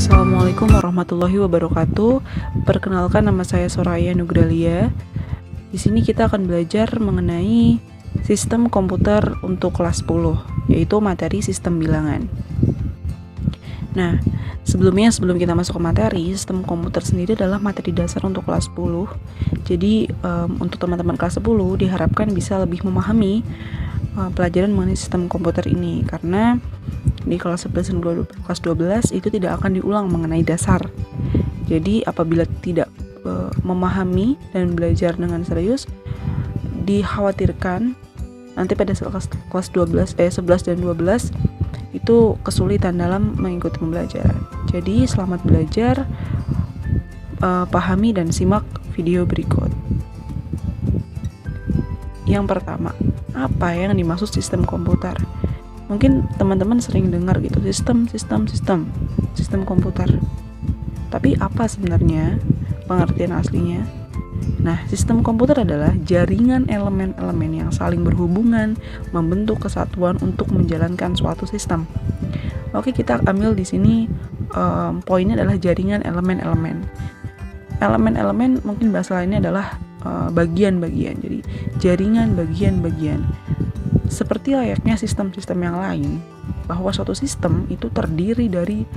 Assalamualaikum warahmatullahi wabarakatuh. Perkenalkan, nama saya Soraya Nugralia. Di sini kita akan belajar mengenai sistem komputer untuk kelas 10, yaitu materi sistem bilangan. Nah, sebelum kita masuk ke materi, sistem komputer sendiri adalah materi dasar untuk kelas 10. Jadi, untuk teman-teman kelas 10 diharapkan bisa lebih memahami pelajaran mengenai sistem komputer ini, karena di kelas 11 dan kelas 12 itu tidak akan diulang mengenai dasar. Jadi apabila tidak memahami dan belajar dengan serius, dikhawatirkan nanti pada kelas 11 dan 12 itu kesulitan dalam mengikuti pembelajaran. Jadi selamat belajar, pahami dan simak video berikut. Yang pertama, apa yang dimaksud sistem komputer? Mungkin teman-teman sering dengar gitu, sistem komputer. Tapi apa sebenarnya pengertian aslinya? Nah, sistem komputer adalah jaringan elemen-elemen yang saling berhubungan, membentuk kesatuan untuk menjalankan suatu sistem. Oke, kita ambil di sini poinnya adalah jaringan elemen-elemen. Elemen-elemen mungkin bahasa lainnya adalah bagian-bagian. Jadi jaringan bagian-bagian. Seperti layaknya sistem-sistem yang lain, bahwa suatu sistem itu terdiri dari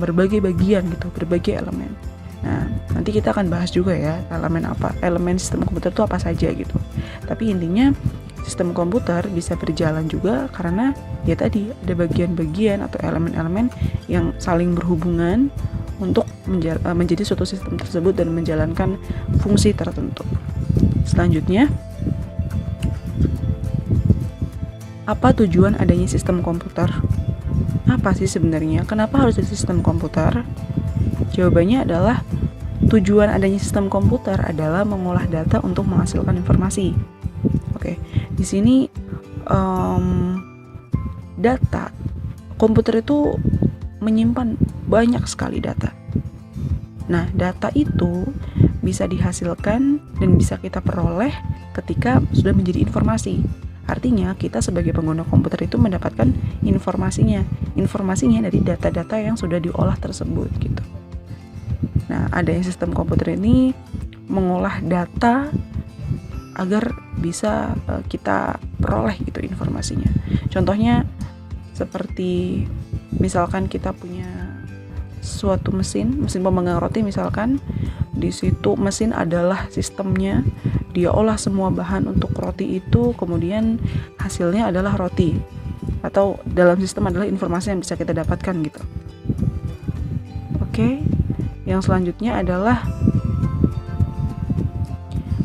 berbagai bagian gitu, berbagai elemen. Nah, nanti kita akan bahas juga ya, elemen sistem komputer itu apa saja gitu. Tapi intinya sistem komputer bisa berjalan juga karena ya tadi ada bagian-bagian atau elemen-elemen yang saling berhubungan untuk menjadi suatu sistem tersebut dan menjalankan fungsi tertentu. Selanjutnya, apa tujuan adanya sistem komputer? Apa sih sebenarnya? Kenapa harus ada sistem komputer? Jawabannya adalah tujuan adanya sistem komputer adalah mengolah data untuk menghasilkan informasi. Oke, di sini data komputer itu menyimpan banyak sekali data. Nah, data itu bisa dihasilkan dan bisa kita peroleh ketika sudah menjadi informasi. Artinya kita sebagai pengguna komputer itu mendapatkan informasinya dari data-data yang sudah diolah tersebut gitu. Nah, adanya sistem komputer ini mengolah data agar bisa kita peroleh gitu informasinya. Contohnya seperti misalkan kita punya suatu mesin pemegang roti misalkan, di situ mesin adalah sistemnya, dia olah semua bahan untuk roti itu, kemudian hasilnya adalah roti, atau dalam sistem adalah informasi yang bisa kita dapatkan gitu. Oke, yang selanjutnya adalah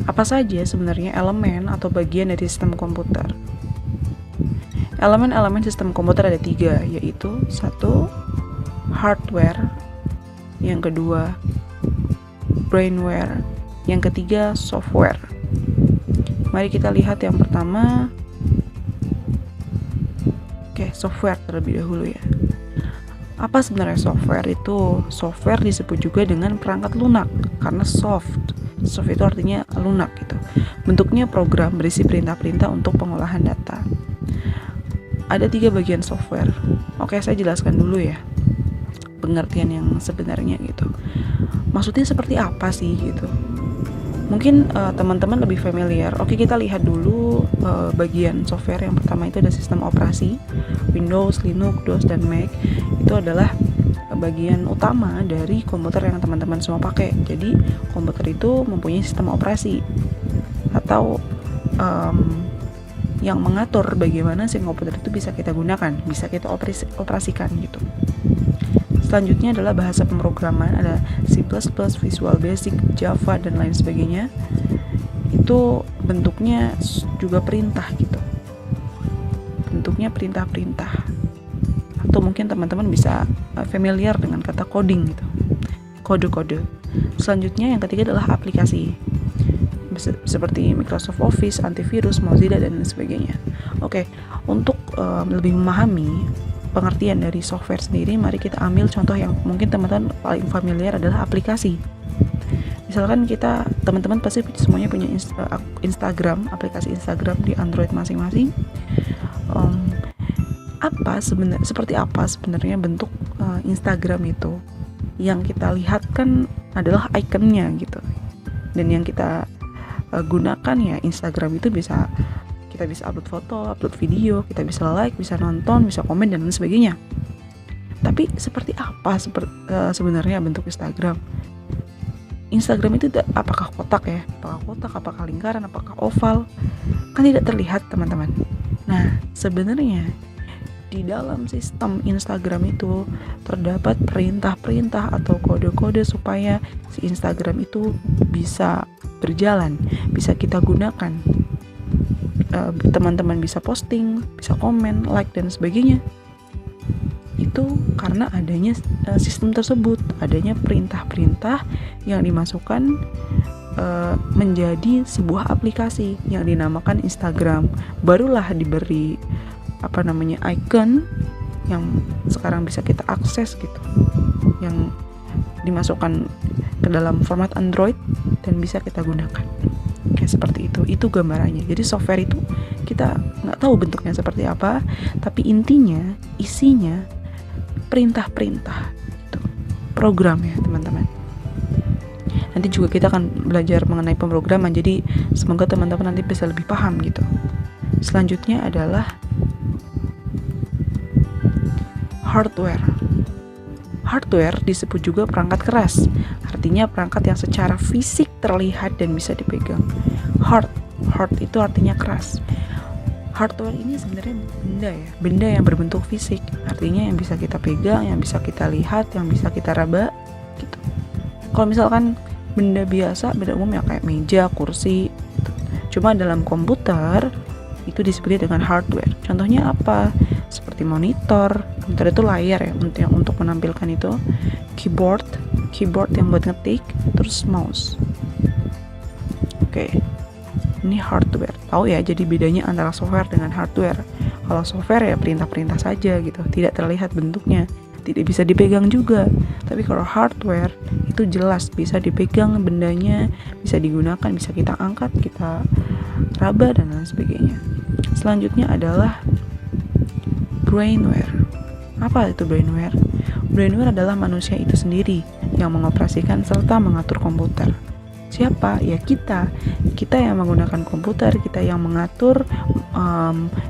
apa saja sebenarnya elemen atau bagian dari sistem komputer. Elemen-elemen sistem komputer ada 3, yaitu 1. Hardware, yang kedua brainware, yang ketiga software. Mari kita lihat yang pertama. Oke, software terlebih dahulu ya. Apa sebenarnya software itu? Software disebut juga dengan perangkat lunak karena soft itu artinya lunak gitu. Bentuknya program berisi perintah-perintah untuk pengolahan data. Ada 3 bagian software. Oke, saya jelaskan dulu ya pengertian yang sebenarnya gitu. Maksudnya seperti apa sih gitu? Mungkin teman-teman lebih familiar. Oke, kita lihat dulu bagian software. Yang pertama itu ada sistem operasi, Windows, Linux, DOS, dan Mac. Itu adalah bagian utama dari komputer yang teman-teman semua pakai. Jadi komputer itu mempunyai sistem operasi atau yang mengatur bagaimana si komputer itu bisa kita gunakan, bisa kita operasikan gitu. Selanjutnya adalah bahasa pemrograman, ada C++, Visual Basic, Java, dan lain sebagainya. Itu bentuknya juga perintah gitu. Bentuknya perintah-perintah. Atau mungkin teman-teman bisa familiar dengan kata coding gitu. Kode-kode. Selanjutnya yang ketiga adalah aplikasi. Seperti Microsoft Office, antivirus, Mozilla, dan lain sebagainya. Oke, untuk lebih memahami pengertian dari software sendiri, mari kita ambil contoh yang mungkin teman-teman paling familiar adalah aplikasi. Misalkan teman-teman pasti semuanya punya Instagram, aplikasi Instagram di Android masing-masing. Seperti apa sebenarnya bentuk Instagram itu? yang kita lihat kan adalah ikonnya gitu. Dan yang kita gunakan ya Instagram itu kita bisa upload foto, upload video, kita bisa like, bisa nonton, bisa komen dan lain sebagainya. Tapi seperti apa sebenarnya bentuk Instagram? Instagram itu apakah kotak ya? Apakah kotak, apakah lingkaran, apakah oval? Kan tidak terlihat, teman-teman. Nah, sebenarnya di dalam sistem Instagram itu terdapat perintah-perintah atau kode-kode supaya si Instagram itu bisa berjalan, bisa kita gunakan. Teman-teman bisa posting, bisa komen, like dan sebagainya. Itu karena adanya sistem tersebut, adanya perintah-perintah yang dimasukkan menjadi sebuah aplikasi yang dinamakan Instagram. Barulah diberi icon yang sekarang bisa kita akses gitu, yang dimasukkan ke dalam format Android dan bisa kita gunakan. Kayak seperti itu gambarannya. Jadi software itu kita nggak tahu bentuknya seperti apa, tapi intinya isinya perintah-perintah gitu, program ya teman-teman. Nanti juga kita akan belajar mengenai pemrograman, jadi semoga teman-teman nanti bisa lebih paham gitu. Selanjutnya adalah hardware. Hardware disebut juga perangkat keras, artinya perangkat yang secara fisik terlihat dan bisa dipegang. Hard itu artinya keras. Hardware ini sebenarnya benda yang berbentuk fisik, artinya yang bisa kita pegang, yang bisa kita lihat, yang bisa kita raba gitu. Kalau misalkan benda biasa, benda umum ya kayak meja, kursi gitu. Cuma dalam komputer itu disebutnya dengan hardware. Contohnya apa? Seperti monitor itu layar ya untuk menampilkan itu, keyboard yang buat ngetik, terus mouse. Oke. Ini hardware. Tahu ya, jadi bedanya antara software dengan hardware. Kalau software ya perintah-perintah saja gitu, tidak terlihat bentuknya, tidak bisa dipegang juga. Tapi kalau hardware itu jelas bisa dipegang bendanya, bisa digunakan, bisa kita angkat, kita raba dan lain sebagainya. Selanjutnya adalah brainware. Apa itu brainware? Brainware adalah manusia itu sendiri yang mengoperasikan serta mengatur komputer. Siapa? Ya kita yang menggunakan komputer, kita yang mengatur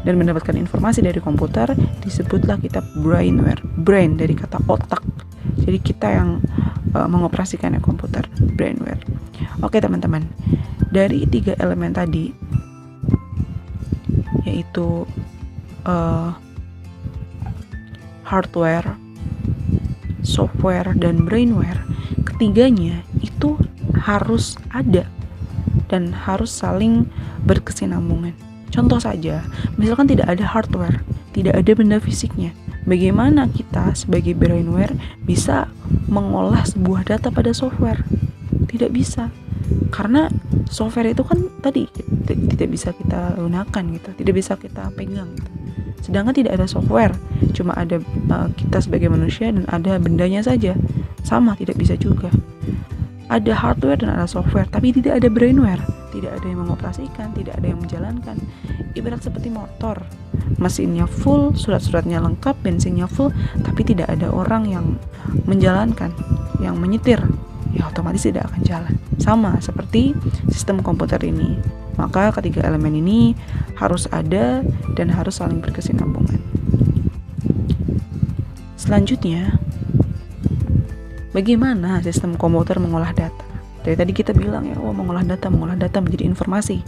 dan mendapatkan informasi dari komputer, disebutlah kita brainware. Brain dari kata otak, jadi kita yang mengoperasikan komputer, brainware. Oke teman-teman, dari 3 elemen tadi, yaitu hardware, software, dan brainware, ketiganya itu harus ada dan harus saling berkesinambungan. Contoh saja, misalkan tidak ada hardware, tidak ada benda fisiknya, bagaimana kita sebagai brainware bisa mengolah sebuah data pada software? Tidak bisa, karena software itu kan tadi tidak bisa kita gunakan gitu, tidak bisa kita pegang gitu. Sedangkan tidak ada software, cuma ada kita sebagai manusia dan ada bendanya saja, sama tidak bisa juga. Ada hardware dan ada software, tapi tidak ada brainware, tidak ada yang mengoperasikan, tidak ada yang menjalankan. Ibarat seperti motor, mesinnya full, surat-suratnya lengkap, bensinnya full, tapi tidak ada orang yang menjalankan, yang menyetir, ya otomatis tidak akan jalan. Sama seperti sistem komputer ini. Maka ketiga elemen ini harus ada dan harus saling berkesinambungan. Selanjutnya, bagaimana sistem komputer mengolah data? Dari tadi kita bilang ya, mengolah data menjadi informasi.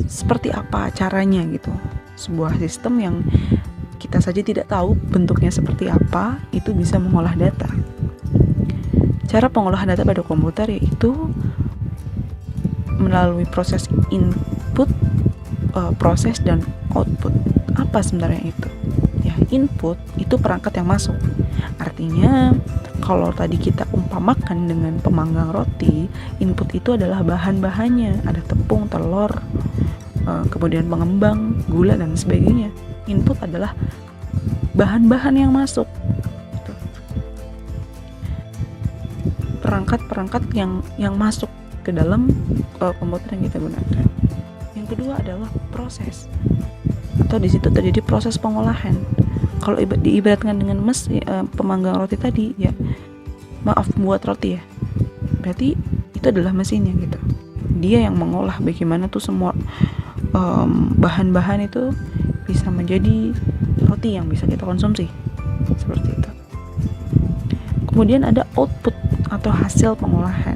Seperti apa caranya gitu? Sebuah sistem yang kita saja tidak tahu bentuknya seperti apa, itu bisa mengolah data. Cara pengolahan data pada komputer yaitu melalui proses input, proses dan output. Apa sebenarnya itu? Ya, input itu perangkat yang masuk. Artinya kalau tadi kita umpamakan dengan pemanggang roti, input itu adalah bahan-bahannya, ada tepung, telur, kemudian pengembang, gula dan sebagainya. Input adalah bahan-bahan yang masuk. Perangkat-perangkat yang masuk ke dalam komputer yang kita gunakan. Yang kedua adalah proses, atau di situ terjadi proses pengolahan. Kalau diibaratkan dengan pemanggang roti tadi, ya membuat roti ya, berarti itu adalah mesinnya gitu. Dia yang mengolah bagaimana tuh semua bahan-bahan itu bisa menjadi roti yang bisa kita konsumsi, seperti itu. Kemudian ada output atau hasil pengolahan.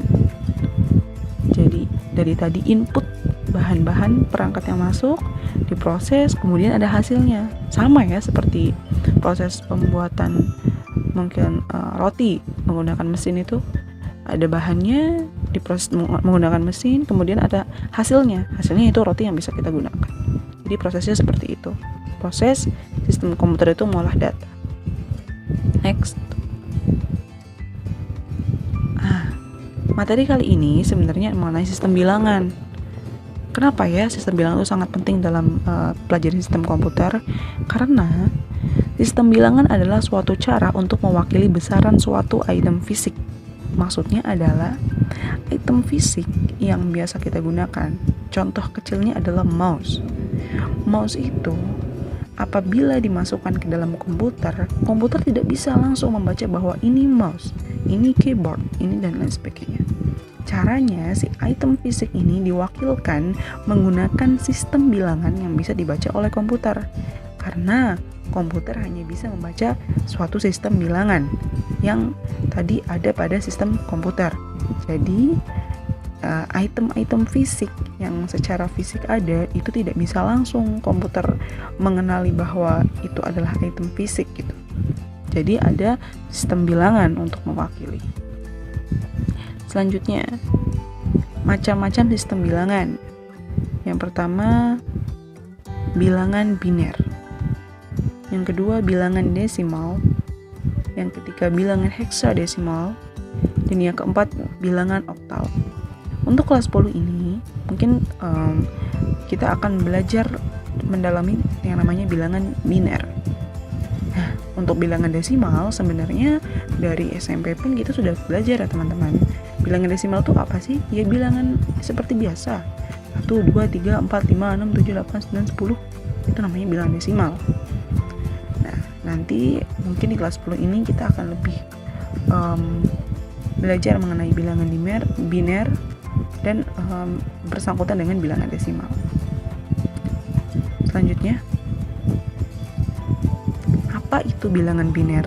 Jadi dari tadi input bahan-bahan perangkat yang masuk diproses, kemudian ada hasilnya. Sama ya seperti proses pembuatan mungkin roti menggunakan mesin itu, ada bahannya diproses menggunakan mesin, kemudian ada hasilnya. Hasilnya itu roti yang bisa kita gunakan. Jadi prosesnya seperti itu. Proses sistem komputer itu mengolah data. Next. Materi kali ini sebenarnya mengenai sistem bilangan. Kenapa ya sistem bilangan itu sangat penting dalam pelajari sistem komputer? Karena sistem bilangan adalah suatu cara untuk mewakili besaran suatu item fisik. Maksudnya adalah item fisik yang biasa kita gunakan. Contoh kecilnya adalah mouse. Mouse itu apabila dimasukkan ke dalam komputer, komputer tidak bisa langsung membaca bahwa ini mouse, ini keyboard, ini dan lain sebagainya. Caranya si item fisik ini diwakilkan menggunakan sistem bilangan yang bisa dibaca oleh komputer. Karena komputer hanya bisa membaca suatu sistem bilangan yang tadi ada pada sistem komputer. Jadi item-item fisik yang secara fisik ada itu tidak bisa langsung komputer mengenali bahwa itu adalah item fisik gitu. Jadi ada sistem bilangan untuk mewakili. Selanjutnya, macam-macam sistem bilangan. Yang pertama, bilangan biner. Yang kedua, bilangan desimal. Yang ketiga, bilangan heksadesimal. Dan yang keempat, bilangan oktal. Untuk kelas 10 ini, mungkin kita akan belajar mendalami yang namanya bilangan biner. Nah, untuk bilangan desimal sebenarnya dari SMP pun kita sudah belajar ya teman-teman. Bilangan desimal itu apa sih? Ya bilangan seperti biasa. 1, 2, 3, 4, 5, 6, 7, 8, 9, 10. Itu namanya bilangan desimal. Nah, nanti mungkin di kelas 10 ini kita akan lebih belajar mengenai bilangan biner dan bersangkutan dengan bilangan desimal. Selanjutnya, apa itu bilangan biner?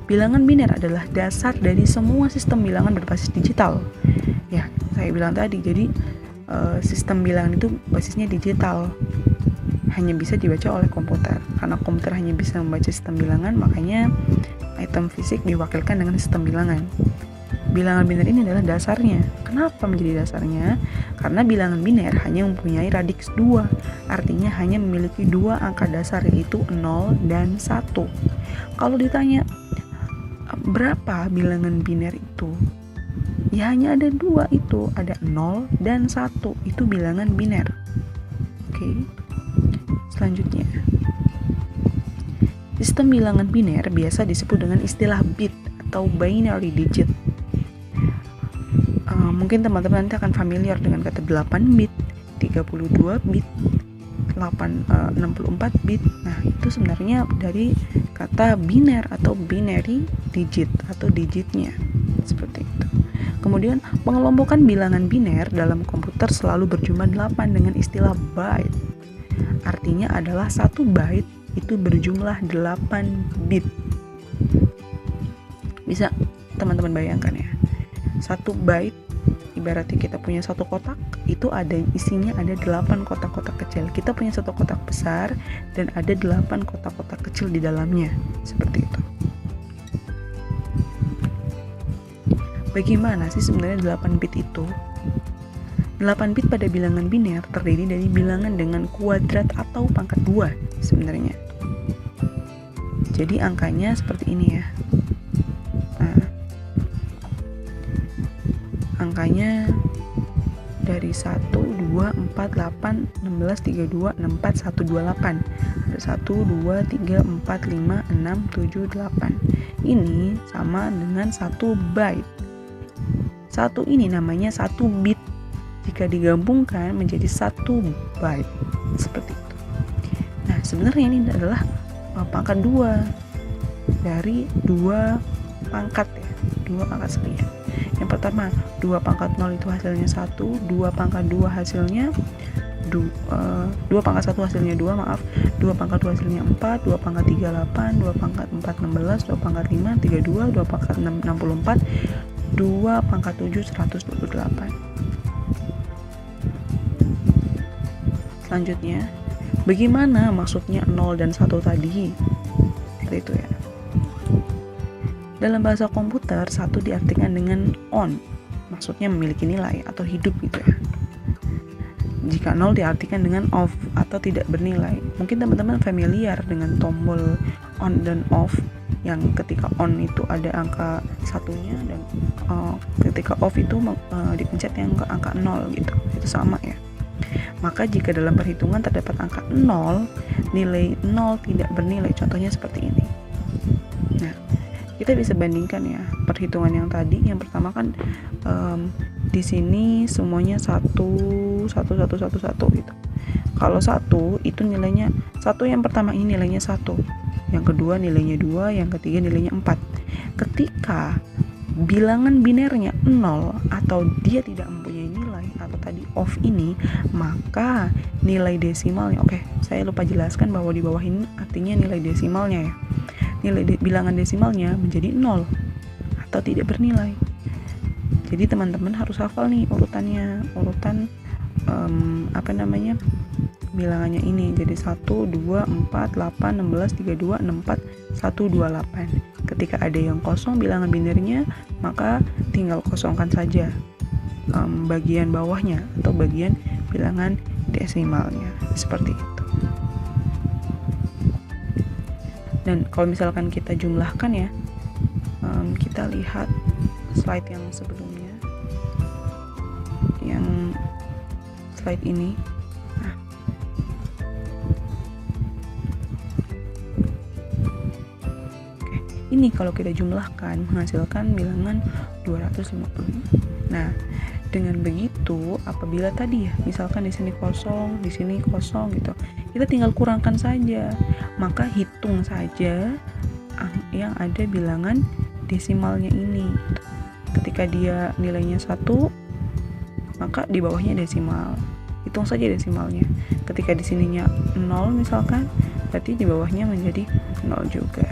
Bilangan biner adalah dasar dari semua sistem bilangan berbasis digital. Ya, saya bilang tadi, jadi sistem bilangan itu basisnya digital, hanya bisa dibaca oleh komputer. Karena komputer hanya bisa membaca sistem bilangan, makanya item fisik diwakilkan dengan sistem bilangan. Bilangan biner ini adalah dasarnya. Kenapa menjadi dasarnya? Karena bilangan biner hanya mempunyai radix 2, artinya hanya memiliki 2 angka dasar, yaitu 0 dan 1. Kalau ditanya berapa bilangan biner itu? Ya hanya ada 2 itu, ada 0 dan 1, itu bilangan biner. Oke. Selanjutnya, sistem bilangan biner biasa disebut dengan istilah bit atau binary digit. Mungkin teman-teman nanti akan familiar dengan kata 8 bit, 32 bit, 64 bit. Nah, itu sebenarnya dari kata biner atau binary digit atau digitnya, seperti itu. Kemudian pengelompokan bilangan biner dalam komputer selalu berjumlah 8 dengan istilah byte. Artinya adalah 1 byte itu berjumlah 8 bit. Bisa teman-teman bayangkan ya, 1 byte ibaratnya kita punya satu kotak, itu ada isinya ada 8 kotak-kotak kecil. Kita punya satu kotak besar dan ada 8 kotak-kotak kecil di dalamnya, seperti itu. Bagaimana sih sebenarnya 8 bit itu? 8 bit pada bilangan biner terdiri dari bilangan dengan kuadrat atau pangkat 2 sebenarnya. Jadi angkanya seperti ini ya. Angkanya dari 1, 2, 4, 8, 16, 32, 64, 128. Ada 1, 2, 3, 4, 5, 6, 7, 8. Ini sama dengan 1 byte. 1 ini namanya 1 bit. Jika digabungkan menjadi 1 byte. Seperti itu. Nah, sebenarnya ini adalah pangkat 2 dari 2 pangkat ya, 2 pangkat sekian. Yang pertama 2 pangkat 0 itu hasilnya 1, 2 pangkat 2 hasilnya 2 pangkat 1 hasilnya 2, 2 pangkat 2 hasilnya 4, 2 pangkat 3 8, 2 pangkat 4 16, 2 pangkat 5 32, 2 pangkat 6 64, 2 pangkat 7 128. Selanjutnya, bagaimana maksudnya 0 dan 1 tadi? Seperti itu ya. Dalam bahasa komputer, 1 diartikan dengan on, maksudnya memiliki nilai atau hidup gitu ya. Jika 0 diartikan dengan off atau tidak bernilai. Mungkin teman-teman familiar dengan tombol on dan off, yang ketika on itu ada angka satunya dan ketika off itu dipencet yang ke angka 0 gitu. Itu sama ya. Maka jika dalam perhitungan terdapat angka 0, nilai 0 tidak bernilai. Contohnya seperti ini. Nah, kita bisa bandingkan ya perhitungan yang tadi. Yang pertama kan di sini semuanya 1 gitu. Kalau 1 itu nilainya 1, yang pertama ini nilainya 1. Yang kedua nilainya 2, yang ketiga nilainya 4. Ketika bilangan binernya 0 atau dia tidak mempunyai nilai atau tadi off ini, maka nilai desimalnya, oke, saya lupa jelaskan bahwa di bawah ini artinya nilai desimalnya ya. Nilai bilangan desimalnya menjadi 0 atau tidak bernilai. Jadi teman-teman harus hafal nih urutannya, urutan bilangannya ini. Jadi 1 2 4 8 16 32 64 128. Ketika ada yang kosong bilangan binernya, maka tinggal kosongkan saja bagian bawahnya atau bagian bilangan desimalnya, seperti itu. Dan kalau misalkan kita jumlahkan ya, kita lihat slide yang sebelumnya, yang slide ini. Nah, oke, ini kalau kita jumlahkan menghasilkan bilangan 255. Nah, dengan begitu, apabila tadi ya, misalkan di sini kosong, di sini kosong gitu, kita tinggal kurangkan saja. Maka hitung saja yang ada bilangan desimalnya ini. Ketika dia nilainya 1, maka di bawahnya desimal. Hitung saja desimalnya. Ketika di sininya 0 misalkan, berarti di bawahnya menjadi 0 juga.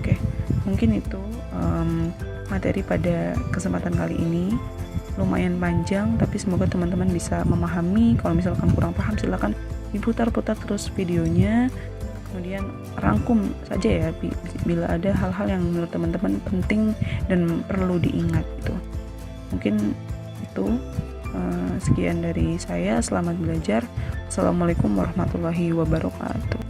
Oke, mungkin itu materi pada kesempatan kali ini. Lumayan panjang, tapi semoga teman-teman bisa memahami. Kalau misalkan kurang paham, silakan diputar-putar terus videonya, kemudian rangkum saja ya bila ada hal-hal yang menurut teman-teman penting dan perlu diingat gitu. Mungkin itu sekian dari saya. Selamat belajar. Assalamualaikum warahmatullahi wabarakatuh.